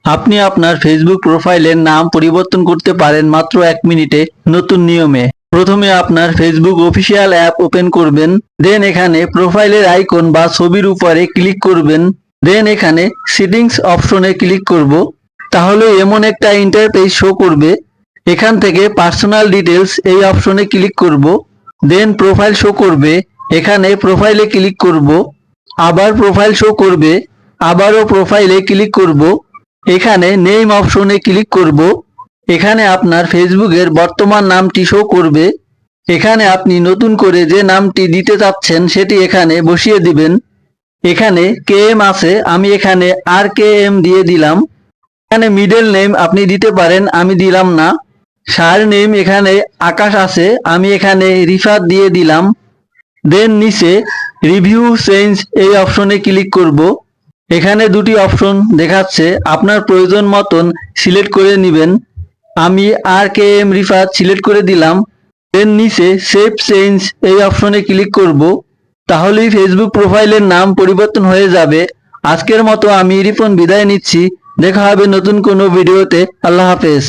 আপনি আপনার ফেসবুক প্রোফাইলের নাম পরিবর্তন করতে পারেন মাত্র 1 মিনিটে নতুন নিয়মে। প্রথমে আপনার ফেসবুক অফিসিয়াল অ্যাপ ওপেন করবেন, দেন এখানে প্রোফাইলের আইকন বা ছবির উপরে ক্লিক করবেন, দেন এখানে সেটিংস অপশনে ক্লিক করব। তাহলে এমন একটা ইন্টারফেস শো করবে। এখান থেকে পার্সোনাল ডিটেলস এই অপশনে ক্লিক করব, দেন প্রোফাইল শো করবে, এখানে প্রোফাইলে ক্লিক করব, আবার প্রোফাইল শো করবে, আবারও প্রোফাইলে ক্লিক করব, এখানে নেম অপশনে ক্লিক করব। এখানে আপনার ফেসবুকের বর্তমান নামটি শো করবে। এখানে আপনি নতুন করে যে নামটি দিতে চাচ্ছেন সেটি এখানে বসিয়ে দিবেন। এখানে কেএম আছে, আমি এখানে আর কেএম দিয়ে দিলাম। এখানে মিডল নেম আপনি দিতে পারেন, আমি দিলাম না। সার নেম এখানে আকাশ আছে, আমি এখানে রিফাত দিয়ে দিলাম। দেন নিচে রিভিউ চেঞ্জ এই অপশনে ক্লিক করব। এখানে দুটি অপশন দেখাচ্ছে, আপনার প্রয়োজন মতন সিলেক্ট করে নেবেন। আমি আর কে এম রিফাত সিলেক্ট করে দিলাম। দেন নিচে সেভ চেঞ্জ এই অপশনে ক্লিক করব। তাহলেই ফেসবুক প্রোফাইলের নাম পরিবর্তন হয়ে যাবে। আজকের মতো আমি রিপন বিদায় নিচ্ছি। দেখা হবে নতুন কোনো ভিডিওতে। আল্লাহ হাফেজ।